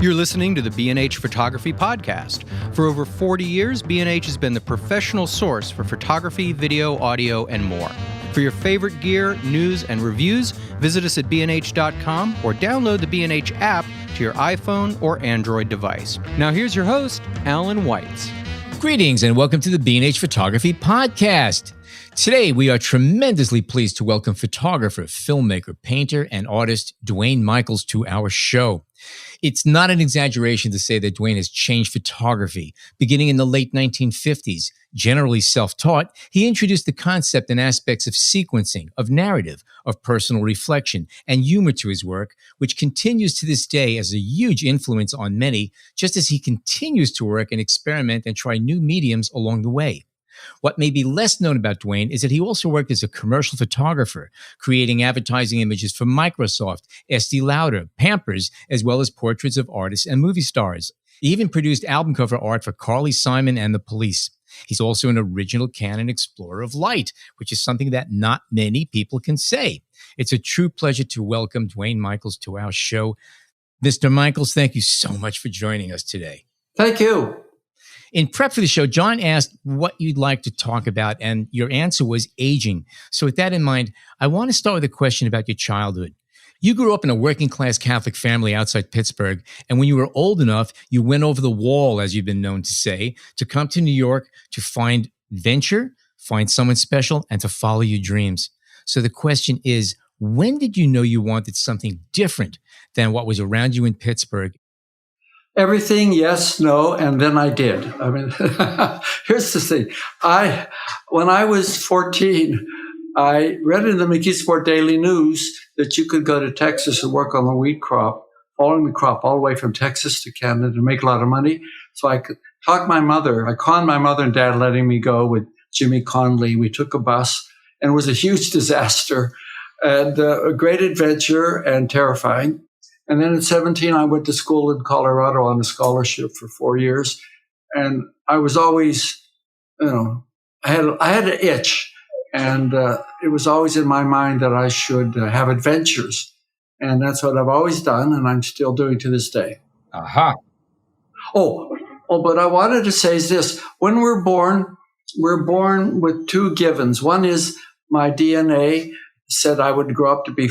You're listening to the B&H Photography Podcast. For over 40 years, B&H has been the professional source for photography, video, audio, and more. For your favorite gear, news, and reviews, visit us at bnh.com or download the B&H app to your iPhone or Android device. Now here's your host, Alan Weitz. Greetings and welcome to the B&H Photography Podcast. Today, we are tremendously pleased to welcome photographer, filmmaker, painter, and artist Duane Michals to our show. It's not an exaggeration to say that Duane has changed photography. Beginning in the late 1950s, generally self-taught, he introduced the concept and aspects of sequencing, of narrative, of personal reflection, and humor to his work, which continues to this day as a huge influence on many, just as he continues to work and experiment and try new mediums along the way. What may be less known about Duane is that he also worked as a commercial photographer, creating advertising images for Microsoft, Estee Lauder, Pampers, as well as portraits of artists and movie stars. He even produced album cover art for Carly Simon and the Police. He's also an original Canon explorer of light, which is something that not many people can say. It's a true pleasure to welcome Duane Michals to our show. Mr. Michals, thank you so much for joining us today. Thank you. In prep for the show, John asked what you'd like to talk about, and your answer was aging. So with that in mind, I want to start with a question about your childhood. You grew up in a working-class Catholic family outside Pittsburgh, and when you were old enough, you went over the wall, as you've been known to say, to come to New York to find adventure, find someone special, and to follow your dreams. So the question is, when did you know you wanted something different than what was around you in Pittsburgh? Everything, yes, no, and then I did. I mean, here's the thing. When I was 14, I read in the McKeesport Daily News that you could go to Texas and work on the wheat crop, following the crop all the way from Texas to Canada to make a lot of money. So I could talk my mother. I conned my mother and dad letting me go with Jimmy Conley. We took a bus, and it was a huge disaster and a great adventure and terrifying. And then at 17, I went to school in Colorado on a scholarship for 4 years. And I was always, I had an itch. And it was always in my mind that I should have adventures. And that's what I've always done, and I'm still doing to this day. Aha. But I wanted to say is this. When we're born with two givens. One is my DNA said I would grow up to be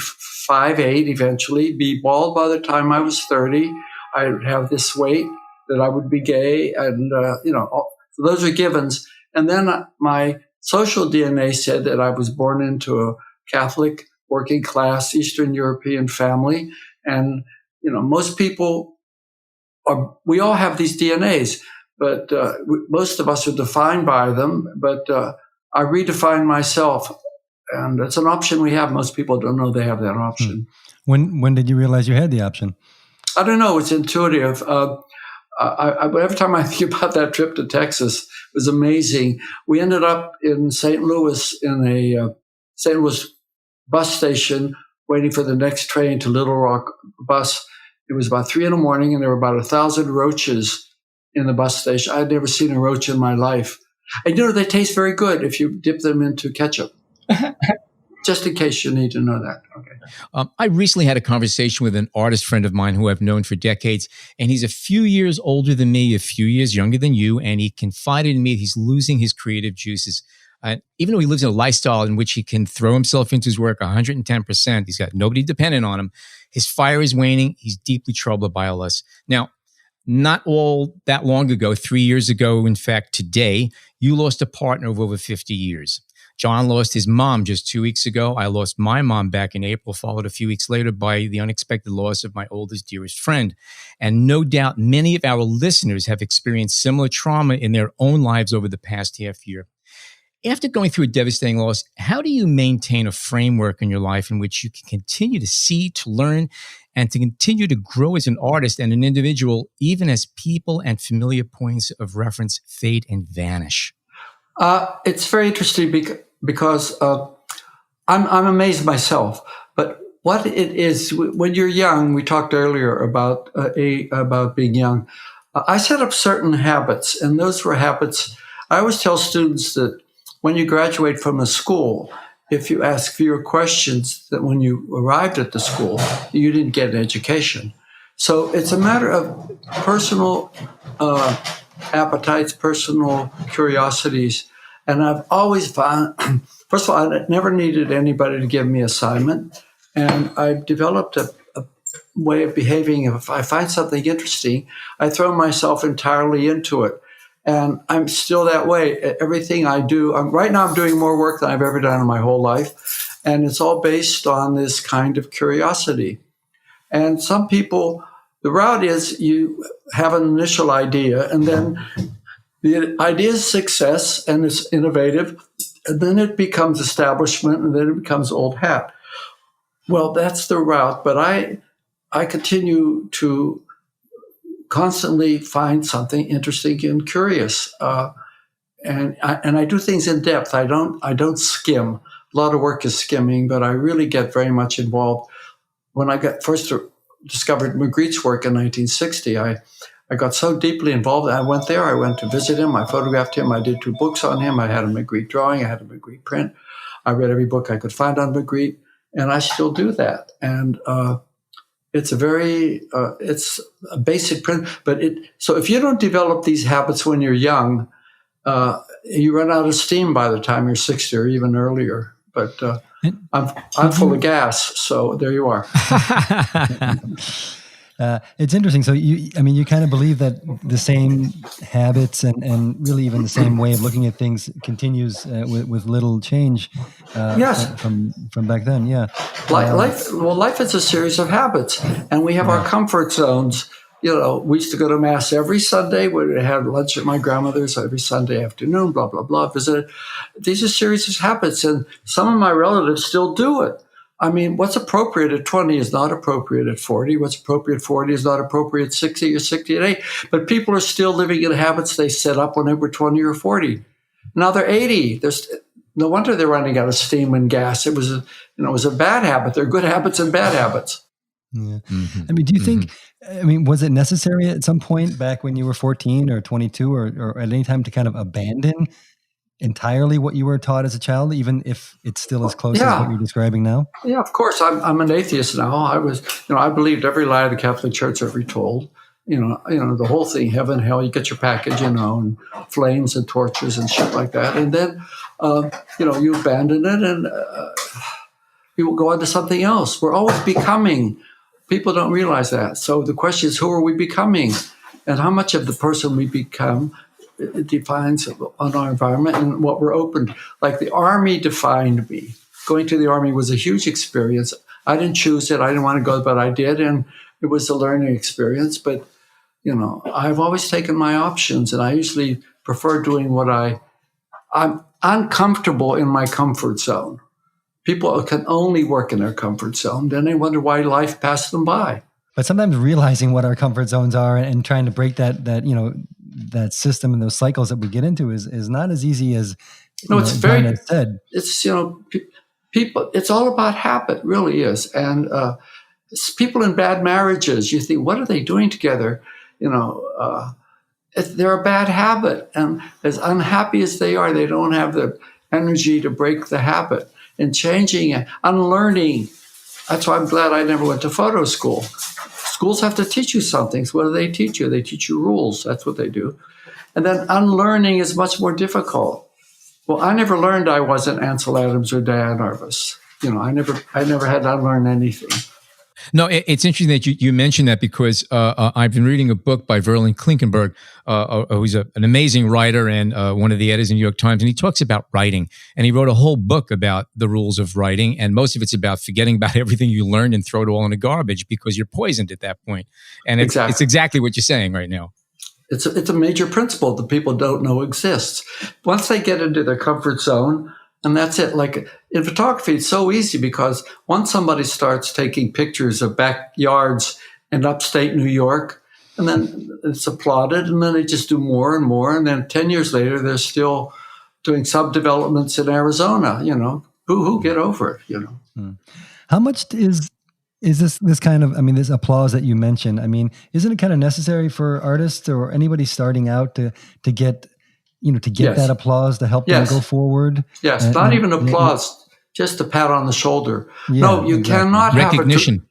5'8", eventually, be bald by the time I was 30. I would have this weight, that I would be gay, and, so those are givens. And then my social DNA said that I was born into a Catholic, working class, Eastern European family. And, most people we all have these DNAs, but most of us are defined by them. But I redefined myself. And it's an option we have. Most people don't know they have that option. When did you realize you had the option? I don't know. It's intuitive. Every time I think about that trip to Texas, it was amazing. We ended up in St. Louis in a St. Louis bus station waiting for the next train to Little Rock bus. It was about 3 a.m, and there were about 1,000 roaches in the bus station. I'd never seen a roach in my life. And they taste very good if you dip them into ketchup. Just in case you need to know that. Okay. I recently had a conversation with an artist friend of mine who I've known for decades, and he's a few years older than me, a few years younger than you, and he confided in me that he's losing his creative juices. Even though he lives in a lifestyle in which he can throw himself into his work 110%, he's got nobody dependent on him, his fire is waning, he's deeply troubled by all this. Now, not all that long ago, 3 years ago, in fact, today, you lost a partner of over 50 years. John lost his mom just 2 weeks ago. I lost my mom back in April, followed a few weeks later by the unexpected loss of my oldest, dearest friend. And no doubt many of our listeners have experienced similar trauma in their own lives over the past half year. After going through a devastating loss, how do you maintain a framework in your life in which you can continue to see, to learn, and to continue to grow as an artist and an individual, even as people and familiar points of reference fade and vanish? It's very interesting because I'm amazed myself. But what it is, when you're young, we talked earlier about being young. I set up certain habits, and those were habits. I always tell students that when you graduate from a school, if you ask fewer questions than when you arrived at the school, you didn't get an education. So it's a matter of personal appetites, personal curiosities. And I've always found, first of all, I never needed anybody to give me assignment. And I've developed a way of behaving. If I find something interesting, I throw myself entirely into it. And I'm still that way. Everything I do, right now I'm doing more work than I've ever done in my whole life. And it's all based on this kind of curiosity. And some people, the route is you have an initial idea, and then the idea is success and it's innovative, and then it becomes establishment, and then it becomes old hat. Well, that's the route, but I continue to constantly find something interesting and curious, and I do things in depth. I don't skim. A lot of work is skimming, but I really get very much involved. When I first discovered Magritte's work in 1960, I got so deeply involved. I went there. I went to visit him. I photographed him. I did 2 books on him. I had a Magritte drawing. I had a Magritte print. I read every book I could find on Magritte, and I still do that. And it's it's a basic principle. But so if you don't develop these habits when you're young, you run out of steam by the time you're 60 or even earlier. But I'm full of gas, so there you are. It's interesting. So you kind of believe that the same habits and really even the same way of looking at things continues with little change. Yes. From back then. Yeah. Life is a series of habits, and we have our comfort zones. We used to go to Mass every Sunday. We had lunch at my grandmother's every Sunday afternoon, blah, blah, blah, visit. These are series of habits, and some of my relatives still do it. I mean, what's appropriate at 20 is not appropriate at 40. What's appropriate at 40 is not appropriate at 60 or 68. But people are still living in habits they set up when they were 20 or 40. Now they're 80. No wonder they're running out of steam and gas. It was a bad habit. There are good habits and bad habits. Yeah. I mean, do you think, was it necessary at some point back when you were 14 or 22 or at any time to kind of abandon entirely what you were taught as a child, even if it's still as close as what you're describing now? Yeah, of course. I'm an atheist now. I believed every lie the Catholic Church ever told. The whole thing, heaven, hell, you get your package, and flames and torches and shit like that. And then, you abandon it and you will go on to something else. We're always becoming. People don't realize that. So the question is, who are we becoming? And how much of the person we become it defines on our environment and what we're open to. Like the Army defined me. Going to the Army was a huge experience. I didn't choose it. I didn't want to go, but I did. And it was a learning experience. But, I've always taken my options, and I usually prefer doing what I'm uncomfortable in my comfort zone. People can only work in their comfort zone. Then they wonder why life passed them by. But sometimes realizing what our comfort zones are and trying to break that system and those cycles that we get into is not as easy as it's very said. It's people. It's all about habit, really is. And people in bad marriages, you think, what are they doing together? They're a bad habit, and as unhappy as they are, they don't have the energy to break the habit. And changing it, unlearning. That's why I'm glad I never went to photo school. Schools have to teach you something. So what do they teach you? They teach you rules. That's what they do. And then unlearning is much more difficult. Well, I never learned I wasn't Ansel Adams or Diane Arbus. I never had to unlearn anything. No, it's interesting that you mentioned that because I've been reading a book by Verlin Klinkenberg, who's an amazing writer and one of the editors in New York Times, and he talks about writing. And he wrote a whole book about the rules of writing, and most of it's about forgetting about everything you learned and throw it all in the garbage because you're poisoned at that point. And it's exactly what you're saying right now. It's a major principle that people don't know exists. Once they get into their comfort zone, and that's it. Like in photography, it's so easy because once somebody starts taking pictures of backyards in upstate New York, and then it's applauded, and then they just do more and more. And then 10 years later, they're still doing subdevelopments in Arizona, who get over it, How much is this kind of, this applause that you mentioned? Isn't it kind of necessary for artists or anybody starting out to get that applause to help them go forward? Yes, not even applause, just a pat on the shoulder. Yeah, no, you exactly. cannot recognition. have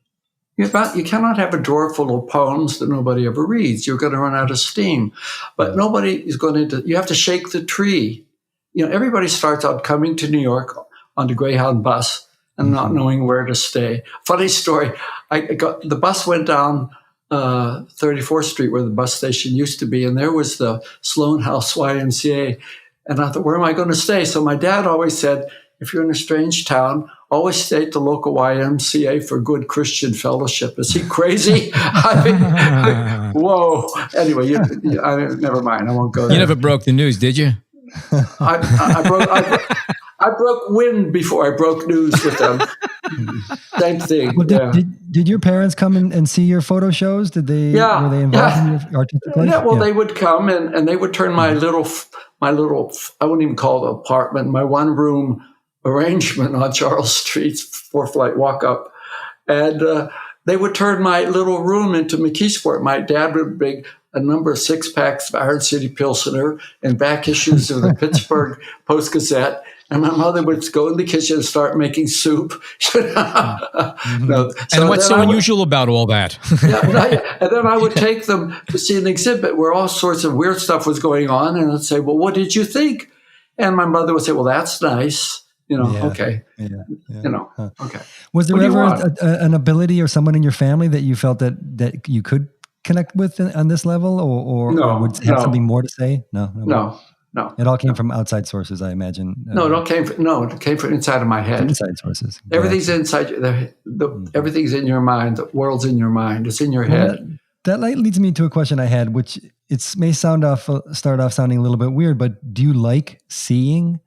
You cannot have a drawer full of poems that nobody ever reads. You're going to run out of steam. But nobody is going to, you have to shake the tree. Everybody starts out coming to New York on the Greyhound bus and not knowing where to stay. Funny story, the bus went down 34th Street where the bus station used to be, and there was the Sloan House YMCA. And I thought, where am I going to stay? So my dad always said, if you're in a strange town, always stay at the local YMCA for good Christian fellowship. Is he crazy? Whoa. Anyway, never mind. I won't go there. You never broke the news, did you? I broke wind before I broke news with them. Same thing. Well, did your parents come and see your photo shows? Were they involved in your artistic life? Yeah, well, they would come and they would turn my little, I wouldn't even call it an apartment, my one room arrangement on Charles Street, 4-flight walk up. And they would turn my little room into McKeesport. My dad would bring a number of 6-packs of Iron City Pilsner and back issues of the Pittsburgh Post-Gazette. And my mother would go in the kitchen and start making soup. And what's so unusual about all that? And then I would take them to see an exhibit where all sorts of weird stuff was going on. And I'd say, well, what did you think? And my mother would say, well, that's nice. Okay. Okay. Was there ever an ability or someone in your family that you felt that you could connect with on this level, or would have something more to say? No. It all came from outside sources, I imagine. It came from inside of my head. Inside sources. Everything's inside. Everything's in your mind. The world's in your mind. It's in your head. That leads me to a question I had, which may start off sounding a little bit weird, but do you like seeing?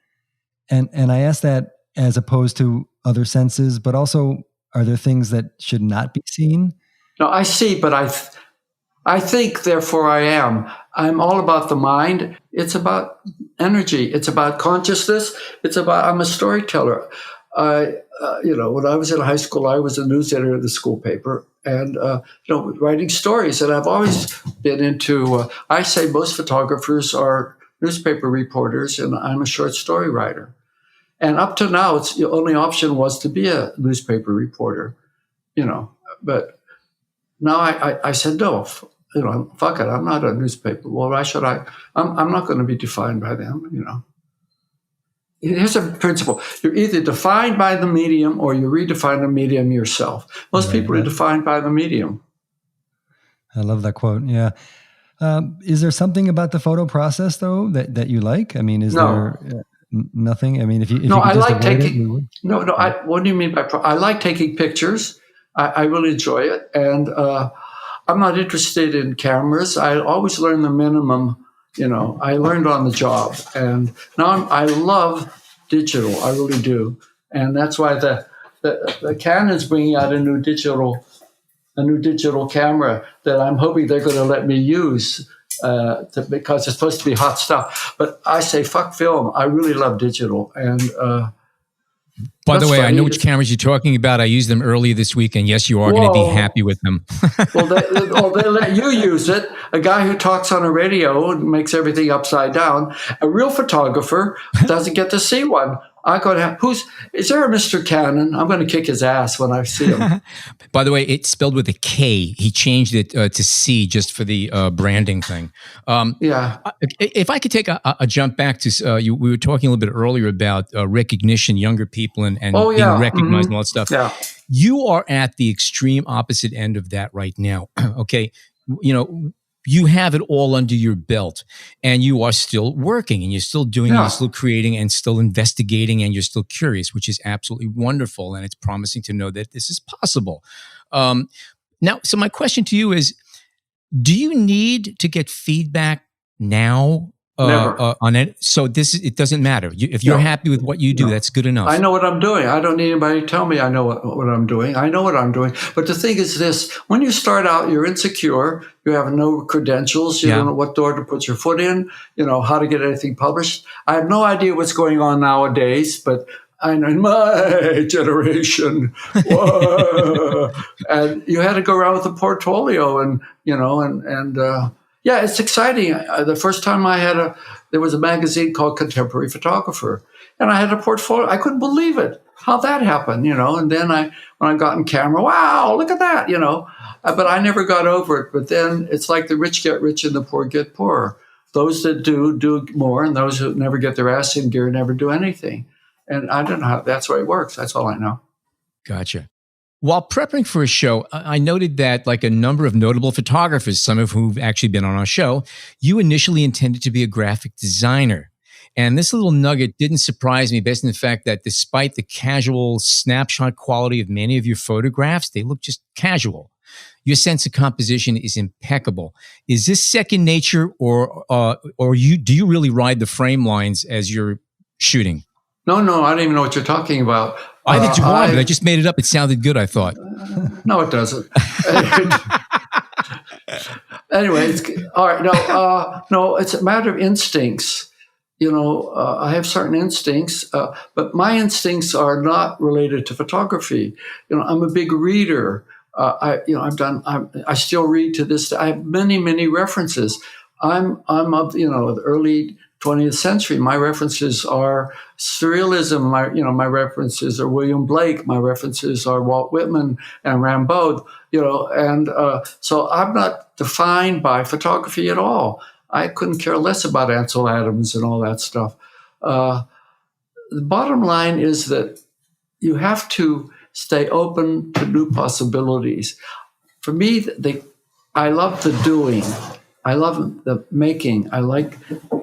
And I ask that as opposed to other senses, but also, are there things that should not be seen? No, I see, but I think, therefore I am. I'm all about the mind. It's about energy. It's about consciousness. I'm a storyteller. When I was in high school, I was a news editor of the school paper and, writing stories. And I've always been into, I say most photographers are newspaper reporters, and I'm a short story writer. And up to now, the only option was to be a newspaper reporter, but now I said, no, fuck it. I'm not a newspaper. Well, why should I? I'm not going to be defined by them, Here's a principle. You're either defined by the medium or you redefine the medium yourself. Most people are defined by the medium. I love that quote. Yeah. Is there something about the photo process, though, that you like? I mean, is there nothing? I mean, if you I like taking. What do you mean by? I like taking pictures. I really enjoy it, and I'm not interested in cameras. I always learn the minimum. I learned on the job, and now I love digital. I really do, and that's why the Canon's bringing out a new digital camera that I'm hoping they're going to let me use. Because it's supposed to be hot stuff. But I say, fuck film. I really love digital. And by the way, funny. I know which cameras you're talking about. I used them earlier this week, and yes, you are going to be happy with them. Well, they let you use it. A guy who talks on a radio and makes everything upside down. A real photographer doesn't get to see one. I go to is there a Mr. Cannon? I'm going to kick his ass when I see him. By the way, it's spelled with a K. He changed it to C just for the branding thing. If I could take a jump back to we were talking a little bit earlier about recognition, younger people and being recognized and all that stuff. Yeah. You are at the extreme opposite end of that right now. Okay, you have it all under your belt, and you are still working, and you're still doing, you're still creating, and still investigating, and you're still curious, which is absolutely wonderful, and it's promising to know that this is possible. Now, so my question to you is, do you need to get feedback now on it? So it doesn't matter. If you're happy with what you do, that's good enough. I know what I'm doing. I don't need anybody to tell me I know what I'm doing. I know what I'm doing. But the thing is this, when you start out, you're insecure. You have no credentials. You don't know what door to put your foot in, how to get anything published. I have no idea what's going on nowadays, but I know in my generation, and you had to go around with a portfolio and Yeah, it's exciting. The first time there was a magazine called Contemporary Photographer, and I had a portfolio. I couldn't believe it, how that happened, And then when I got in camera, wow, look at that, But I never got over it. But then it's like the rich get rich and the poor get poorer. Those that do more, and those who never get their ass in gear never do anything. And I don't know how that's the way it works. That's all I know. Gotcha. While prepping for a show, I noted that, like a number of notable photographers, some of who've actually been on our show, you initially intended to be a graphic designer. And this little nugget didn't surprise me based on the fact that despite the casual snapshot quality of many of your photographs, they look just casual. Your sense of composition is impeccable. Is this second nature, or do you really ride the frame lines as you're shooting? No, I don't even know what you're talking about. I think you are, but I just made it up. It sounded good, I thought. No, it doesn't. Anyway, all right. No, it's a matter of instincts. I have certain instincts, but my instincts are not related to photography. I'm a big reader. I still read to this day. I have many, many references. I'm of the early 20th century. My references are surrealism. My references are William Blake. My references are Walt Whitman and Rimbaud. And so I'm not defined by photography at all. I couldn't care less about Ansel Adams and all that stuff. The bottom line is that you have to stay open to new possibilities. For me, I love the doing. I love the making.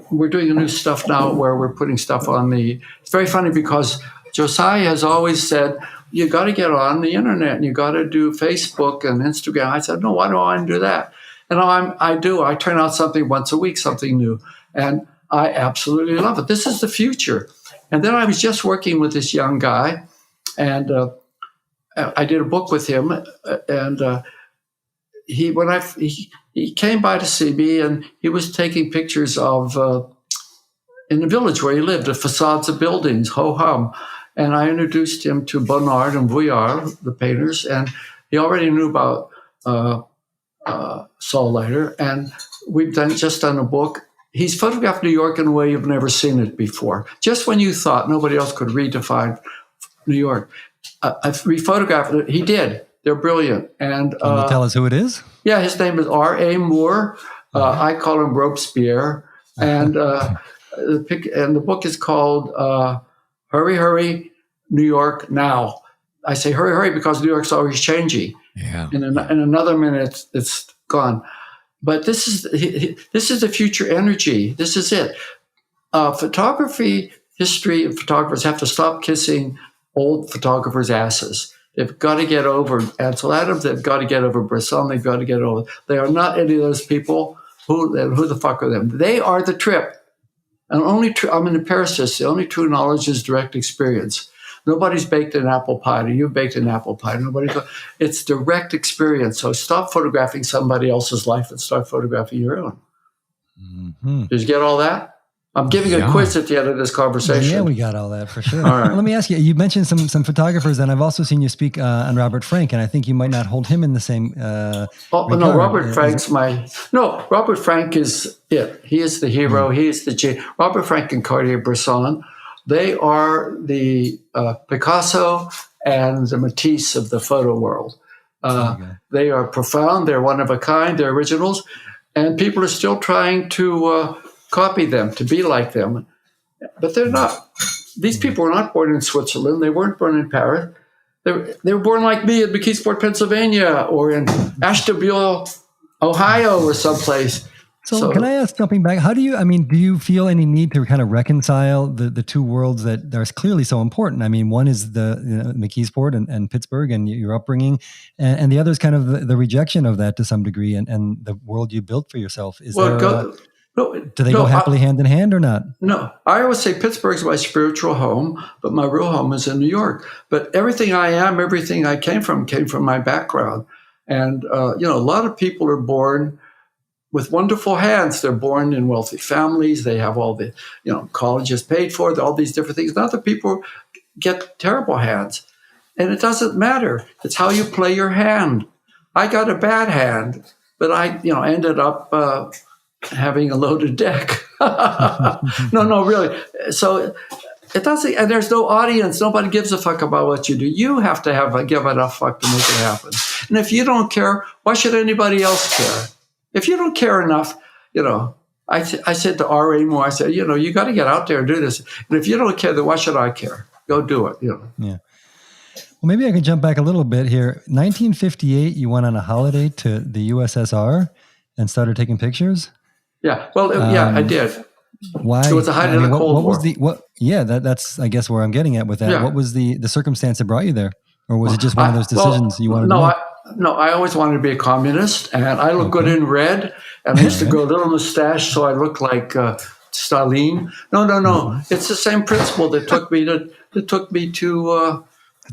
We're doing new stuff now where we're putting stuff on it's very funny because Josiah has always said, you got to get on the internet and you got to do Facebook and Instagram. I said, no, why do I want to do that? And I do. I turn out something once a week, something new. And I absolutely love it. This is the future. And then I was just working with this young guy, and I did a book with him, and he came by to see me, and he was taking pictures of in the village where he lived, the facades of buildings, ho-hum. And I introduced him to Bonnard and Vuillard, the painters, and he already knew about Saul Leiter, and we've just done a book. He's photographed New York in a way you've never seen it before. Just when you thought nobody else could redefine New York, we photographed it. He did. They're brilliant. And can you tell us who it is? Yeah, his name is R.A. Moore. I call him Robespierre. And the book is called Hurry, Hurry, New York Now. I say hurry, hurry because New York's always changing. Yeah. In another minute, it's gone. But this is the future energy. This is it. Photography, history, and photographers have to stop kissing old photographers' asses. They've got to get over Ansel Adams. They've got to get over Bresson. They've got to get over. They are not any of those people. Who the fuck are them? They are the trip. And I'm an empiricist. The only true knowledge is direct experience. Nobody's baked an apple pie. You baked an apple pie. It's direct experience. So stop photographing somebody else's life and start photographing your own. Mm-hmm. Did you get all that? I'm giving a quiz at the end of this conversation. Yeah, we got all that for sure. All right. Well, let me ask you. You mentioned some photographers, and I've also seen you speak on Robert Frank, and I think you might not hold him in the same. No, Robert Frank's Robert Frank is it. He is the hero. He is the Robert Frank and Cartier-Bresson. They are the Picasso and the Matisse of the photo world. They are profound. They're one of a kind. They're originals, and people are still trying to copy them, to be like them. But they're not. These people were not born in Switzerland. They weren't born in Paris. They were born like me in McKeesport, Pennsylvania, or in Ashtabula, Ohio, or someplace. So can I ask, jumping back, do you feel any need to kind of reconcile the two worlds that are clearly so important? I mean, one is the McKeesport and Pittsburgh and your upbringing, and the other is kind of the rejection of that to some degree, and the world you built for yourself. Do they go happily hand in hand or not? No, I always say Pittsburgh's my spiritual home, but my real home is in New York. But everything I am, everything I came from my background. And, a lot of people are born with wonderful hands. They're born in wealthy families. They have all the, colleges paid for, all these different things. And other people get terrible hands. And it doesn't matter. It's how you play your hand. I got a bad hand, but I, ended up having a loaded deck. No, really. So it doesn't, and there's no audience. Nobody gives a fuck about what you do. You have to give enough fuck to make it happen. And if you don't care, why should anybody else care? If you don't care enough, I said to R.A. Moore, I said, you got to get out there and do this. And if you don't care, then why should I care? Go do it. Yeah. Well, maybe I can jump back a little bit here. 1958, you went on a holiday to the USSR and started taking pictures. Yeah. Well, I did. Why? It was a height of the Cold War. That's I guess where I'm getting at with that. Yeah. What was the circumstance that brought you there? Or was it just one of those decisions you wanted to make? No, I always wanted to be a communist, and I look good in red, and I used to grow a little mustache so I looked like Stalin. No. It's the same principle that took me to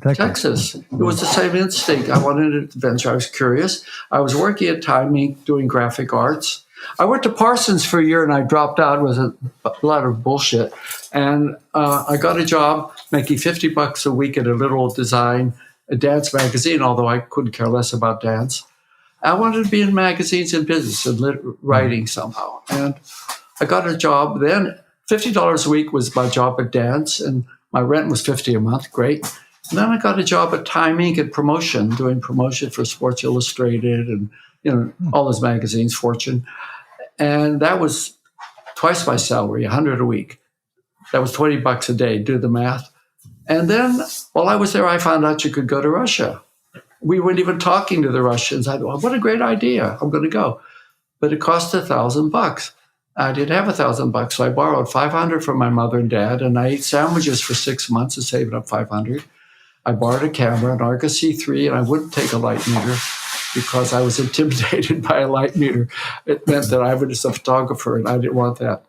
Texas. It was the same instinct. I wanted an adventure. I was curious. I was working at Time Inc. doing graphic arts. I went to Parsons for a year and I dropped out. It was a lot of bullshit. And I got a job making $50 a week at a little a dance magazine, although I couldn't care less about dance. I wanted to be in magazines and business and writing somehow. And I got a job then. $50 a week was my job at dance, and my rent was $50 a month. Great. And then I got a job at Time Inc. at promotion, doing promotion for Sports Illustrated and all those magazines, Fortune. And that was twice my salary, $100 a week. That was $20 a day. Do the math. And then while I was there, I found out you could go to Russia. We weren't even talking to the Russians. I thought, what a great idea. I'm going to go. But it cost $1,000. I didn't have $1,000, so I borrowed $500 from my mother and dad, and I ate sandwiches for 6 months and saved up $500. I borrowed a camera, an Argus C3, and I wouldn't take a light meter because I was intimidated by a light meter. It meant that I was a photographer, and I didn't want that.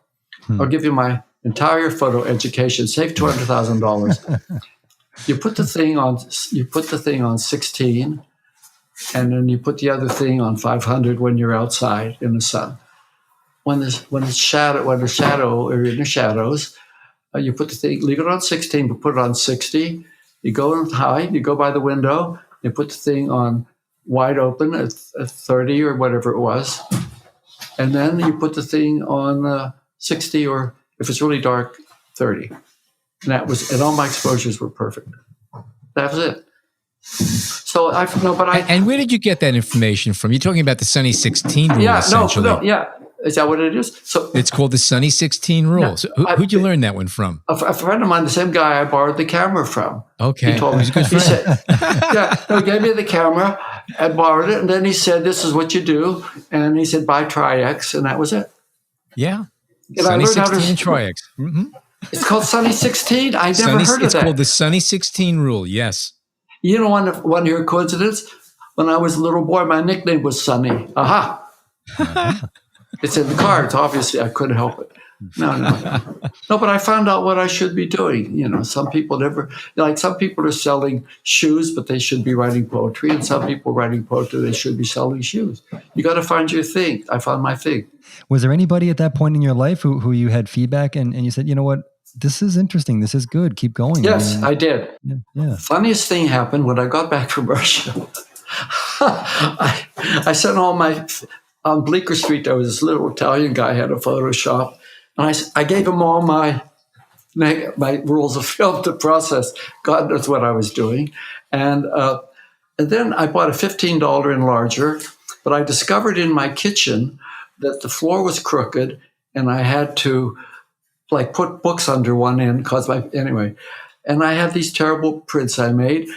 I'll give you my entire photo education. Save $200,000. You put the thing on 16, and then you put the other thing on 500 when you're outside in the sun. When it's shadow or in the shadows, you put the thing, leave it on 16, but put it on 60. You go high, you go by the window, you put the thing on wide open at 30 or whatever it was, and then you put the thing on 60, or if it's really dark, 30. And all my exposures were perfect. That was it. So And where did you get that information from? You're talking about the Sunny 16 rule, essentially. Is that what it is? So it's called the Sunny 16 rule. Yeah, so who'd you learn that one from? A friend of mine, the same guy I borrowed the camera from. Okay. He told me. He said, he gave me the camera. I borrowed it, and then he said, "This is what you do." And he said, "Buy Tri-X," and that was it. Yeah. And Sunny 16 and Tri-X. Mm-hmm. It's called Sunny 16. I never heard of that. It's called the Sunny 16 rule. Yes. You don't want to hear a coincidence? When I was a little boy, my nickname was Sunny. Aha. It's in the cards. Obviously, I couldn't help it. No, but I found out what I should be doing. Some people some people are selling shoes, but they should be writing poetry. And some people writing poetry, they should be selling shoes. You got to find your thing. I found my thing. Was there anybody at that point in your life who you had feedback and you said, you know what, this is interesting. This is good. Keep going. Yes, I did. Yeah. Funniest thing happened when I got back from Russia. I sent all my... On Bleecker Street, there was this little Italian guy had a photo shop. And I gave him all my rules of film to process. God knows what I was doing. And then I bought a $15 enlarger. But I discovered in my kitchen that the floor was crooked. And I had to put books under one end. And I had these terrible prints I made.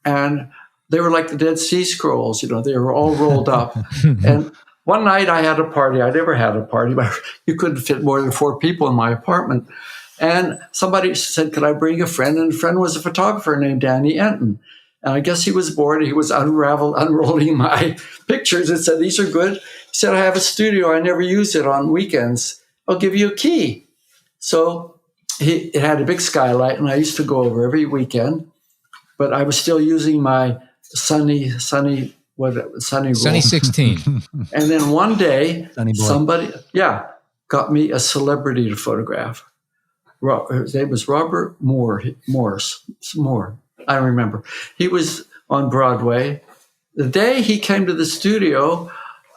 And they were like the Dead Sea Scrolls. They were all rolled up. And one night I had a party. I never had a party, but you couldn't fit more than 4 people in my apartment. And somebody said, could I bring a friend? And a friend was a photographer named Danny Enton. And I guess he was bored. He was unrolling my pictures and said, these are good. He said, I have a studio. I never use it on weekends. I'll give you a key. So it had a big skylight, and I used to go over every weekend. But I was still using my Sunny rule. Sunny 16. And then one day, somebody, got me a celebrity to photograph. His name was Robert Morse. I don't remember. He was on Broadway. The day he came to the studio,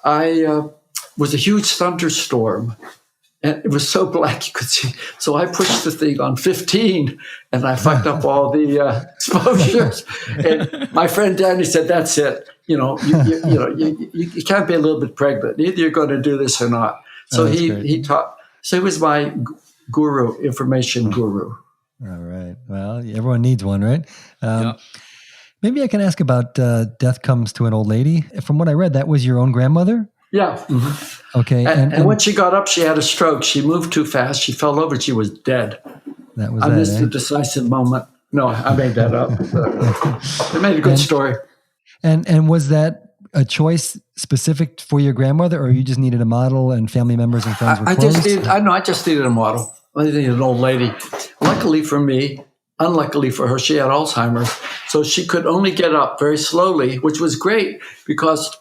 I was a huge thunderstorm. And it was so black you could see. So I pushed the thing on 15, and I fucked up all the exposures. And my friend Danny said, "That's it. You can't be a little bit pregnant. Either you're going to do this or not." So he taught. So he was my guru, information guru. All right. Well, everyone needs one, right? Maybe I can ask about Death Comes to an Old Lady. From what I read, that was your own grandmother? Yeah. Mm-hmm. Okay. And when she got up, she had a stroke. She moved too fast. She fell over. She was dead. I missed the decisive moment. No, I made that up. I made a good story. And was that a choice specific for your grandmother, or you just needed a model and family members and friends were close? I just needed a model. I needed an old lady. Luckily for me, unluckily for her, she had Alzheimer's. So she could only get up very slowly, which was great because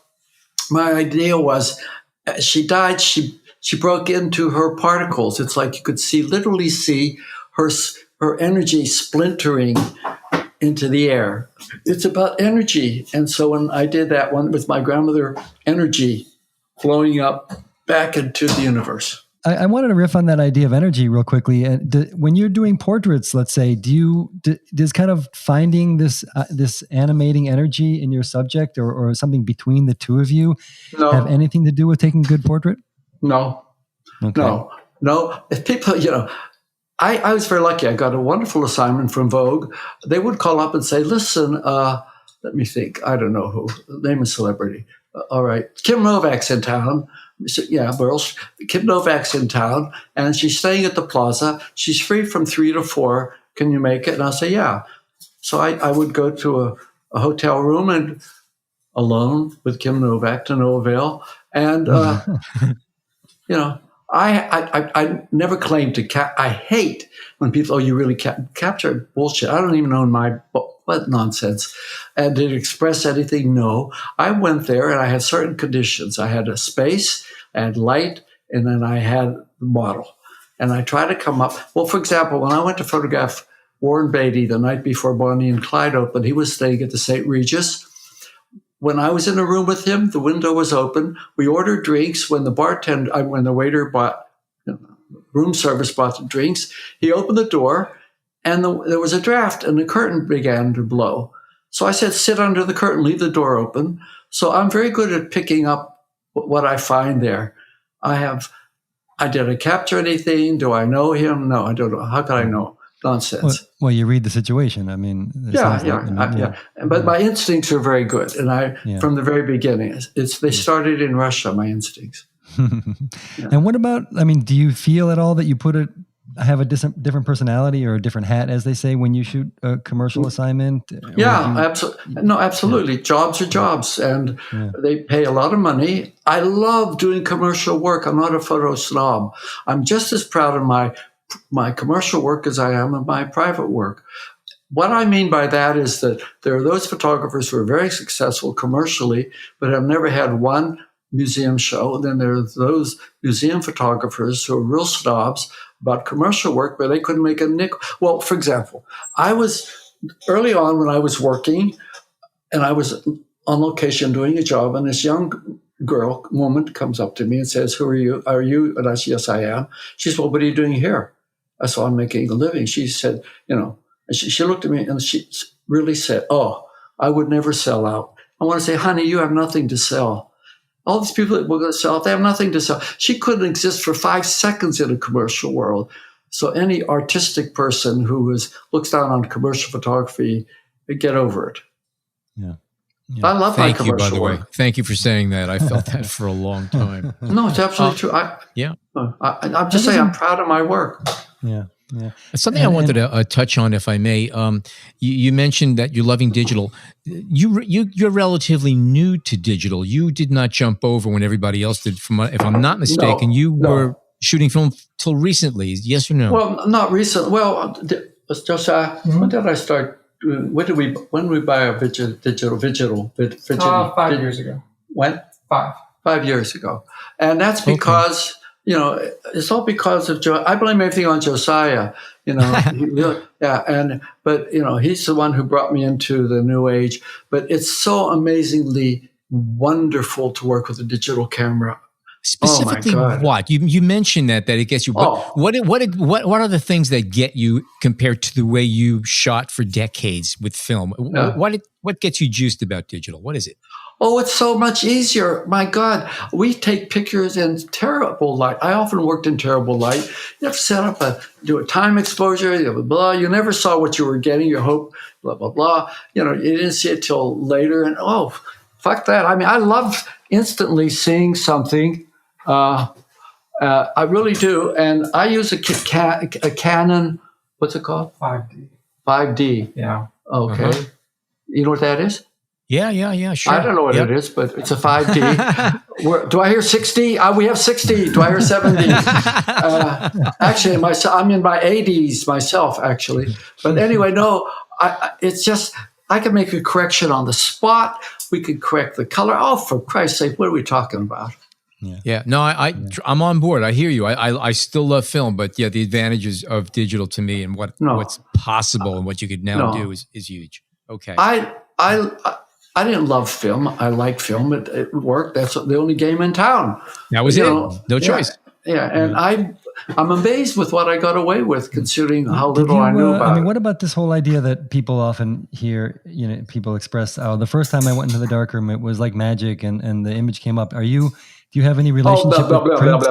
my idea was she died, she broke into her particles. It's like you could literally see her energy splintering into the air. It's about energy. And so when I did that one with my grandmother, energy flowing up back into the universe. I wanted to riff on that idea of energy real quickly. When you're doing portraits, let's say, does kind of finding this animating energy in your subject or something between the two of you have anything to do with taking a good portrait? No. Okay. No. If people, I was very lucky. I got a wonderful assignment from Vogue. They would call up and say, "Listen, let me think. I don't know who. Name a celebrity. All right. Kim Novak's in town." So, yeah, girls. Kim Novak's in town, and she's staying at the Plaza. She's free from 3 to 4. Can you make it? And I'll say, yeah. So I would go to a hotel room and alone with Kim Novak to no avail. And, I never claimed to I hate when people, you really capture bullshit. I don't even know what nonsense. And did it express anything? No. I went there and I had certain conditions. I had a space, I had light, and then I had the model. And I tried to come up. Well, for example, when I went to photograph Warren Beatty the night before Bonnie and Clyde opened, he was staying at the St. Regis. When I was in a room with him, the window was open. We ordered drinks. When the waiter bought, room service brought the drinks, he opened the door and there was a draft and the curtain began to blow. So I said, sit under the curtain, leave the door open. So I'm very good at picking up what I find there. Did I capture anything? Do I know him? No, I don't know. How could I know? Nonsense. Well, you read the situation. I mean, But my instincts are very good, and from the very beginning, they started in Russia. My instincts. And what about? I mean, do you feel at all that you have a different personality or a different hat, as they say, when you shoot a commercial assignment? Yeah, absolutely. No, absolutely. Jobs are jobs, and they pay a lot of money. I love doing commercial work. I'm not a photo snob. I'm just as proud of my commercial work as I am of my private work. What I mean by that is that there are those photographers who are very successful commercially, but have never had one museum show. And then there are those museum photographers who are real snobs about commercial work, but they couldn't make a nickel. Well, for example, I was early on when I was working and I was on location doing a job, and this young woman comes up to me and says, "Who are you? Are you?" And I said, "Yes, I am." She said, "Well, what are you doing here?" I said, "I'm making a living." She said, and she looked at me and she really said, "Oh, I would never sell out." I want to say, "Honey, you have nothing to sell. All these people that were going to sell, they have nothing to sell." She couldn't exist for 5 seconds in a commercial world. So any artistic person who looks down on commercial photography, get over it. Yeah. I love my commercial work. Thank you, by the way. Thank you for saying that. I felt that for a long time. No, it's absolutely true. I'm just saying I'm proud of my work. Yeah. Something I wanted to touch on, if I may. You mentioned that you're loving digital. You're relatively new to digital. You did not jump over when everybody else did. If I'm not mistaken, you were shooting film till recently. Yes or no? Well, not recently. Well, when did I start? When did we buy our digital? 5 years ago. When? 5 years ago, and that's because. It's all because of Joe. I blame everything on Josiah. But he's the one who brought me into the new age. But it's so amazingly wonderful to work with a digital camera. Specifically, what you mentioned that it gets you. But what are the things that get you compared to the way you shot for decades with film? What gets you juiced about digital? What is it? Oh, it's so much easier. My God, we take pictures in terrible light. I often worked in terrible light. You have to set up do a time exposure, blah, blah, blah. You never saw what you were getting. You hope, blah, blah, blah. You didn't see it till later. And fuck that. I mean, I love instantly seeing something. I really do. And I use a Canon, what's it called? 5D. 5D. Yeah. Okay. Uh-huh. You know what that is? Yeah, sure. I don't know what it is, but it's a 5D. Do I hear 60? We have 60. Do I hear 70? Actually, I'm in my 80s myself, actually. But anyway, no, it's just, I can make a correction on the spot. We could correct the color. Oh, for Christ's sake, what are we talking about? Yeah. No, I'm on board. I hear you. I still love film, but yeah, the advantages of digital to me and what's possible and what you could now do is huge. Okay. I didn't love film. I like film. It worked. That's the only game in town. That was it. No choice. Yeah, and I'm amazed with what I got away with, considering how little I knew about it. What about this whole idea that people often hear? People express, "Oh, the first time I went into the darkroom, it was like magic, and the image came up." Do you have any relationship with print?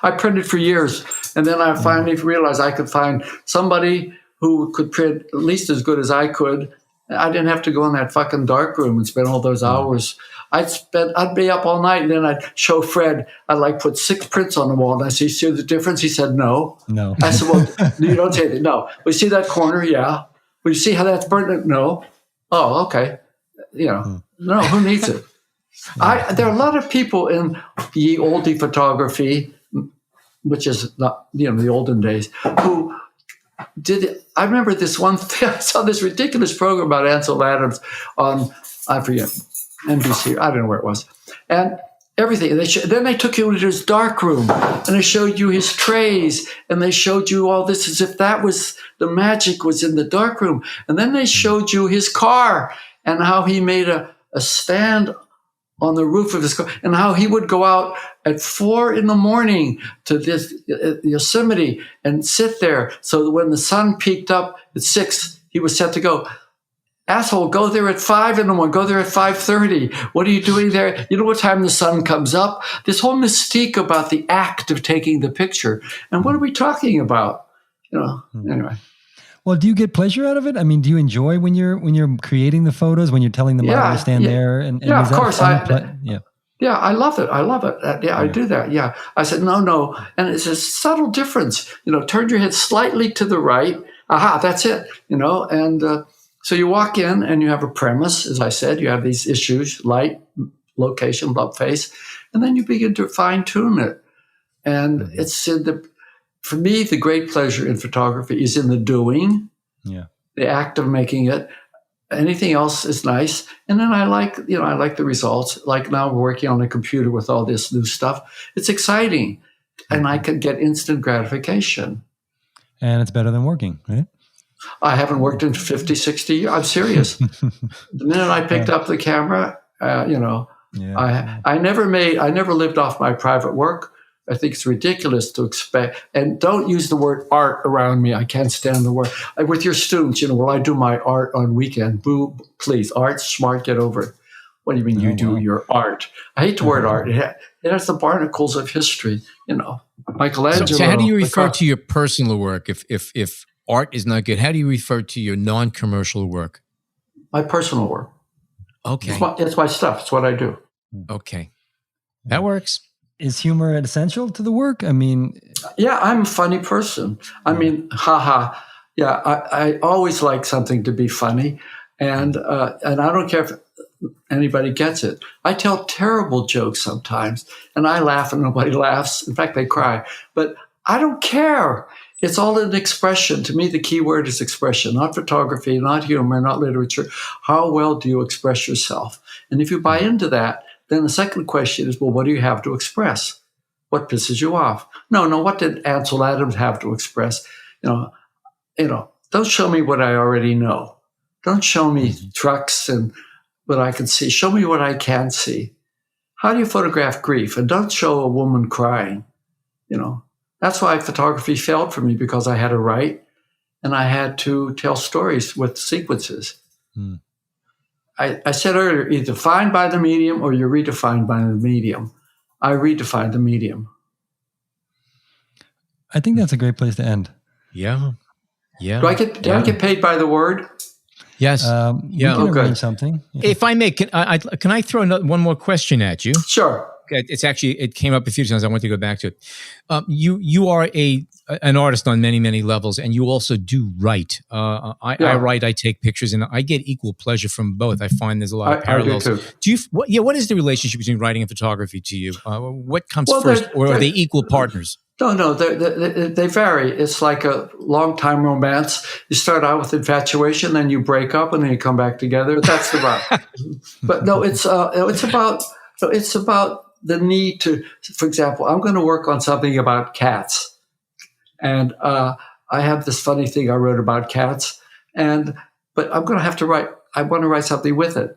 I printed for years, and then I finally realized I could find somebody who could print at least as good as I could. I didn't have to go in that fucking dark room and spend all those hours. I'd be up all night, and then I'd show Fred. I'd put 6 prints on the wall, and I see the difference. He said, No. I said, well, you don't say that. No. We see that corner, yeah. Well, you see how that's burnt? No. Oh, okay. No, who needs it? There are a lot of people in ye oldie photography, which is not, the olden days, who did it. I remember this one thing. I saw this ridiculous program about Ansel Adams on, I forget, NBC. I don't know where it was. And everything. Then they took you into his dark room and they showed you his trays and they showed you all this as if that was the magic was in the dark room. And then they showed you his car and how he made a stand on the roof of his car, and how he would go out at 4 a.m. to this Yosemite and sit there. So that when the sun peaked up at 6, he was set to go. Asshole, go there at 5 a.m. Go there at 5:30. What are you doing there? You know what time the sun comes up? This whole mystique about the act of taking the picture. And what are we talking about? Anyway. Well, do you get pleasure out of it? I mean, do you enjoy when you're creating the photos, when you're telling the model to stand there? And of course. Yeah, I love it. I do that. Yeah. I said, no. And it's a subtle difference. Turn your head slightly to the right. Aha, that's it. And so you walk in and you have a premise. As I said, you have these issues, light, location, love face, and then you begin to fine tune it. And it's for me, the great pleasure in photography is in the doing, the act of making it. Anything else is nice. And then I like the results. Like now we're working on a computer with all this new stuff. It's exciting. And I can get instant gratification. And it's better than working, right? I haven't worked in 50, 60 years. I'm serious. The minute I picked up the camera, I never lived off my private work. I think it's ridiculous to expect, and don't use the word art around me. I can't stand the word. With your students, I do my art on weekend. Boo, please. Art's smart, get over it. What do you mean you do your art? I hate the word art. It has the barnacles of history, Michelangelo. So how do you refer to your personal work if art is not good? How do you refer to your non-commercial work? My personal work. Okay. It's my stuff. It's what I do. Okay. That works. Is humor essential to the work? I mean... Yeah, I'm a funny person. I mean, haha. Yeah, I always like something to be funny. And I don't care if anybody gets it. I tell terrible jokes sometimes, and I laugh and nobody laughs. In fact, they cry. But I don't care. It's all an expression. To me, the key word is expression, not photography, not humor, not literature. How well do you express yourself? And if you buy into that, then the second question is, well, what do you have to express? What pisses you off? No, what did Ansel Adams have to express? Don't show me what I already know. Don't show me trucks and what I can see. Show me what I can see. how do you photograph grief? And don't show a woman crying, you know. That's why photography failed for me, because I had to write and I had to tell stories with sequences. I said earlier, either defined by the medium or you're redefined by the medium. I redefined the medium. I think that's a great place to end. Yeah. Yeah. Do I get paid by the word? Yes. We can arrange something. Yeah. If I may, can I throw one more question at you? Sure. It came up a few times. I want to go back to it. You are an artist on many, many levels, and you also do write. I write, I take pictures, and I get equal pleasure from both. I find there's a lot of parallels. I do too. What is the relationship between writing and photography to you? What comes first, or are they equal partners? No, they vary. It's like a long-time romance. You start out with infatuation, then you break up, and then you come back together. That's the vibe. But no, it's about the need to. For example, I'm going to work on something about cats, and I have this funny thing I wrote about cats, but I'm going to have to write. I want to write something with it.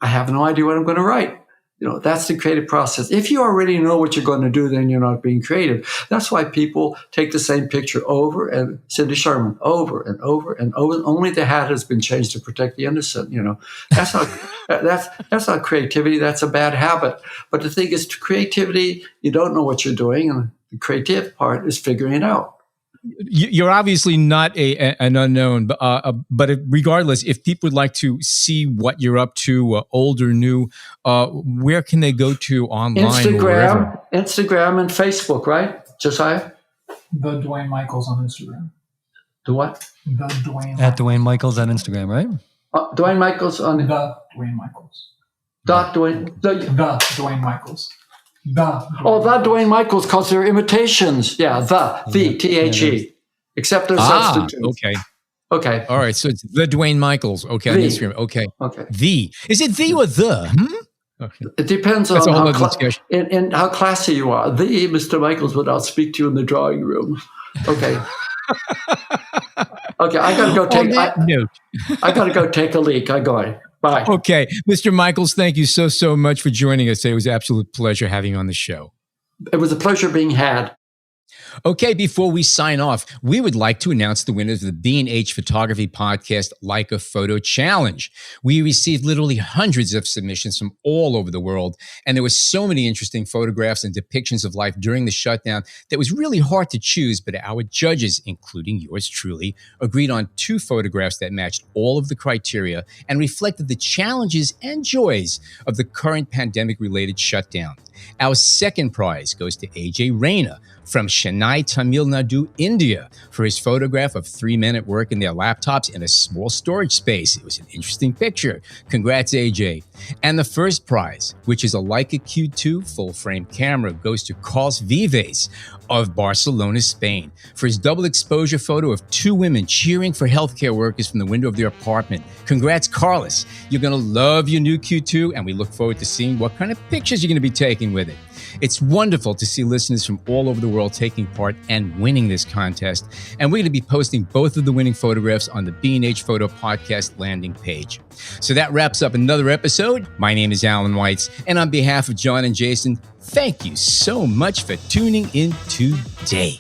I have no idea what I'm going to write. You know, that's the creative process. If you already know what you're going to do, then you're not being creative. That's why people take the same picture over, and Cindy Sherman over and over and over. Only the hat has been changed to protect the innocent. You know, that's not creativity. That's a bad habit. But the thing is, creativity, you don't know what you're doing, and the creative part is figuring it out. You're obviously not an unknown, but regardless, if people would like to see what you're up to, old or new, where can they go to online? Instagram and Facebook, right, Josiah? The Duane Michals on Instagram. The what? The Duane. At Duane Michals on Instagram, right? Duane Michals on the Duane Michals. Duane. The Duane Michals. That Duane Michals, because they're imitations. Yeah, the T-H-E. Except they're substitutes. Okay. All right. So it's the Duane Michals. Okay. On Instagram. Okay. The. Is it the or the? Okay. It depends on how classy you are. The Mr. Michals would not speak to you in the drawing room. Okay. Okay. I gotta go take a leak. I'm going. Bye. Okay. Mr. Michals, thank you so much for joining us. It was an absolute pleasure having you on the show. It was a pleasure being had. Okay, before we sign off, we would like to announce the winners of the B&H Photography Podcast Leica Photo Challenge. We received literally hundreds of submissions from all over the world, and there were so many interesting photographs and depictions of life during the shutdown that it was really hard to choose, but our judges, including yours truly, agreed on 2 photographs that matched all of the criteria and reflected the challenges and joys of the current pandemic-related shutdown. Our second prize goes to AJ Raina from Chennai, Tamil Nadu, India, for his photograph of 3 men at work in their laptops in a small storage space. It was an interesting picture. Congrats, AJ. And the first prize, which is a Leica Q2 full-frame camera, goes to Carlos Vives of Barcelona, Spain, for his double exposure photo of 2 women cheering for healthcare workers from the window of their apartment. Congrats, Carlos. You're going to love your new Q2, and we look forward to seeing what kind of pictures you're going to be taking with it. It's wonderful to see listeners from all over the world taking part and winning this contest. And we're going to be posting both of the winning photographs on the B&H Photo Podcast landing page. So that wraps up another episode. My name is Alan Weitz, and on behalf of John and Jason, thank you so much for tuning in today.